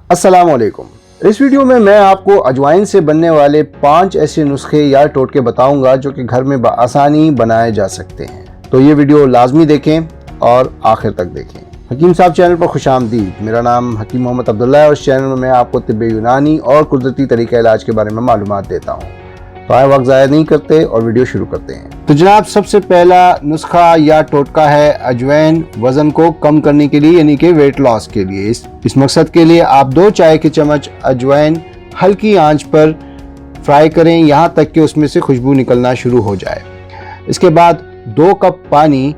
अस्सलाम वालेकुम। इस वीडियो में मैं आपको अजवाइन से बनने वाले 5 ऐसे नुस्खे या टोटके बताऊंगा जो कि घर में आसानी बनाए जा सकते हैं। तो ये वीडियो लाजमी देखें और आखिर तक देखें। हकीम साहब चैनल पर खुशामदीद। मेरा नाम हकीम मोहम्मद अब्दुल्ला है और इस चैनल में मैं आपको तिब्बे यूनानी और कुदरती तरीका इलाज के बारे में मालूमात देता हूँ। तो आए वक्त ज़ाया नहीं करते और वीडियो शुरू करते हैं। तो जनाब, सबसे पहला नुस्खा या टोटका है अजवाइन वज़न को कम करने के लिए, यानी कि वेट लॉस के लिए। इस मकसद के लिए आप 2 चाय के चम्मच अजवाइन हल्की आंच पर फ्राई करें यहाँ तक कि उसमें से खुशबू निकलना शुरू हो जाए। इसके बाद 2 कप पानी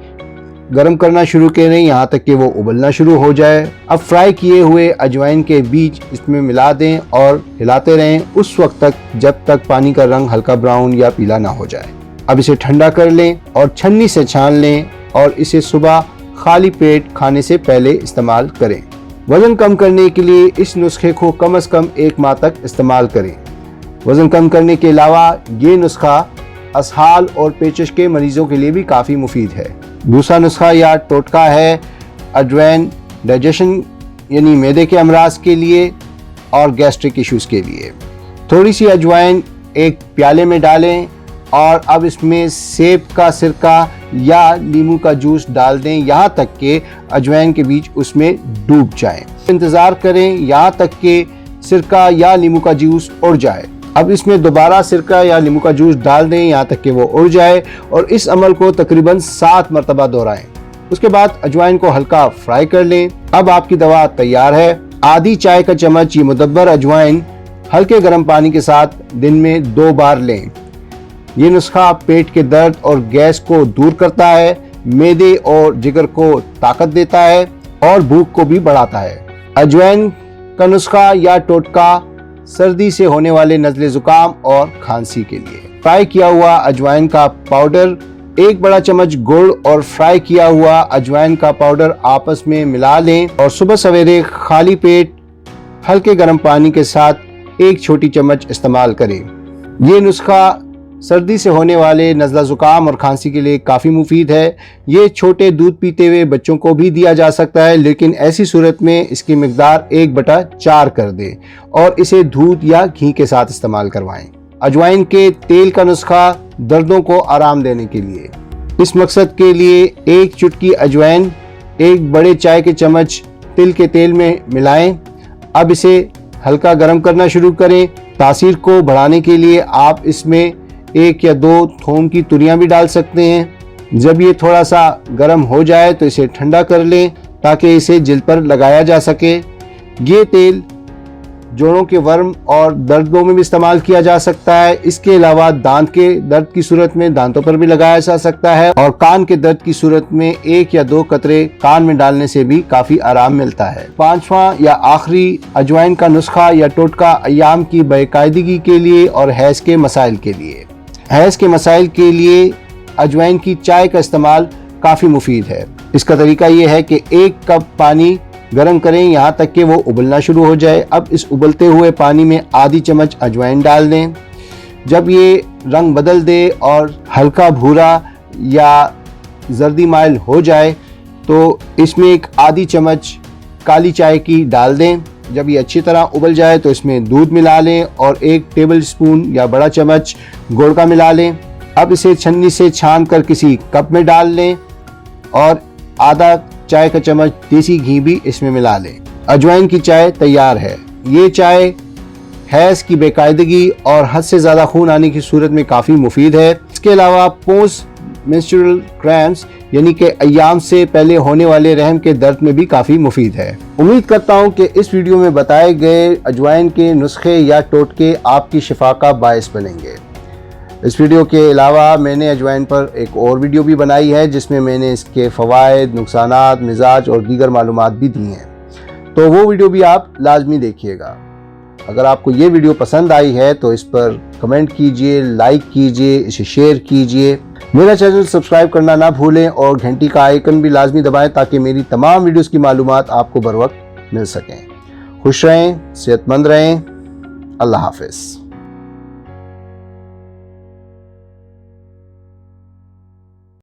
गर्म करना शुरू करें यहाँ तक कि वो उबलना शुरू हो जाए। अब फ्राई किए हुए अजवाइन के बीज इसमें मिला दें और हिलाते रहें उस वक्त तक जब तक पानी का रंग हल्का ब्राउन या पीला ना हो जाए। अब इसे ठंडा कर लें और छन्नी से छान लें और इसे सुबह खाली पेट खाने से पहले इस्तेमाल करें। वज़न कम करने के लिए इस नुस्खे को कम से कम 1 माह तक इस्तेमाल करें। वज़न कम करने के अलावा ये नुस्खा असहाल और पेचिश के मरीजों के लिए भी काफ़ी मुफीद है। दूसरा नुस्खा या टोटका है अजवाइन डाइजेशन यानी मैदे के अमराज के लिए और गैस्ट्रिक इश्यूज़ के लिए। थोड़ी सी अजवाइन एक प्याले में डालें और अब इसमें सेब का सिरका या नींबू का जूस डाल दें यहाँ तक कि अजवाइन के बीज उसमें डूब जाएं। इंतज़ार करें यहाँ तक कि सिरका या नींबू का जूस उड़ जाए। अब इसमें दोबारा सिरका या नींबू का जूस डाल दें यहाँ तक कि वो उड़ जाए और इस अमल को तकरीबन 7 मरतबा दोहराएं। उसके बाद अजवाइन को हल्का फ्राई कर लें। अब आपकी दवा तैयार है। आधी चाय का चम्मच ये मुदब्बर अजवाइन हल्के गर्म पानी के साथ दिन में 2 बार लें। ये नुस्खा पेट के दर्द और गैस को दूर करता है, मैदे और जिगर को ताकत देता है और भूख को भी बढ़ाता है। अजवाइन का नुस्खा या टोटका सर्दी से होने वाले नज़ले ज़ुकाम और खांसी के लिए। फ्राई किया हुआ अजवाइन का पाउडर 1 बड़ा चम्मच गुड़ और फ्राई किया हुआ अजवाइन का पाउडर आपस में मिला लें और सुबह सवेरे खाली पेट हल्के गर्म पानी के साथ 1 छोटी चम्मच इस्तेमाल करें। ये नुस्खा सर्दी से होने वाले नज़ला ज़ुकाम और खांसी के लिए काफ़ी मुफीद है। ये छोटे दूध पीते हुए बच्चों को भी दिया जा सकता है, लेकिन ऐसी सूरत में इसकी मिकदार 1/4 कर दें और इसे दूध या घी के साथ इस्तेमाल करवाएं। अजवाइन के तेल का नुस्खा दर्दों को आराम देने के लिए। इस मकसद के लिए 1 चुटकी अजवाइन 1 बड़े चाय के चम्मच तिल के तेल में मिलाएं। अब इसे हल्का गर्म करना शुरू करें। तासीर को बढ़ाने के लिए आप इसमें 1 या 2 थोम की तुरियां भी डाल सकते हैं। जब ये थोड़ा सा गर्म हो जाए तो इसे ठंडा कर लें ताकि इसे जिल्द पर लगाया जा सके। ये तेल जोड़ों के वर्म और दर्दों में भी इस्तेमाल किया जा सकता है। इसके अलावा दांत के दर्द की सूरत में दांतों पर भी लगाया जा सकता है और कान के दर्द की सूरत में 1 या 2 कतरे कान में डालने से भी काफी आराम मिलता है। 5वां या आखिरी अजवाइन का नुस्खा या टोटका अय्याम की बेकायदगी के लिए और हैज़ के मसाइल के लिए। हैज़ के मसाइल के लिए अजवाइन की चाय का इस्तेमाल काफ़ी मुफीद है। इसका तरीका ये है कि 1 कप पानी गर्म करें यहाँ तक कि वो उबलना शुरू हो जाए। अब इस उबलते हुए पानी में आधी चम्मच अजवाइन डाल दें। जब ये रंग बदल दे और हल्का भूरा या जर्दी माइल हो जाए तो इसमें 1 आधी चम्मच काली चाय की डाल दें। जब ये अच्छी तरह उबल जाए तो इसमें दूध मिला लें और 1 टेबल स्पून या बड़ा चम्मच गुड़ का मिला लें। अब इसे छन्नी से छान कर किसी कप में डाल लें और आधा चाय का चम्मच देसी घी भी इसमें मिला लें। अजवाइन की चाय तैयार है। ये चाय हैज़ की बेकायदगी और हद से ज़्यादा खून आने की सूरत में काफ़ी मुफीद है। इसके अलावा पोस्ट मेंस्ट्रुअल क्रैम्प्स यानी कि अय्याम से पहले होने वाले रहम के दर्द में भी काफ़ी मुफीद है। उम्मीद करता हूँ कि इस वीडियो में बताए गए अजवाइन के नुस्खे या टोटके आपकी शिफा का बायस बनेंगे। इस वीडियो के अलावा मैंने अजवाइन पर एक और वीडियो भी बनाई है जिसमें मैंने इसके फ़वाइद, नुकसानात, मिजाज और दीगर मालूमात भी दी हैं, तो वो वीडियो भी आप लाजमी देखिएगा। अगर आपको ये वीडियो पसंद आई है तो इस पर कमेंट कीजिए, लाइक कीजिए, इसे शेयर कीजिए। मेरा चैनल सब्सक्राइब करना ना भूलें और घंटी का आइकन भी लाजमी दबाएं ताकि मेरी तमाम वीडियोस की मालूमात आपको बर वक्त मिल सकें। खुश रहें, सेहतमंद रहें। अल्लाह हाफ़िज़।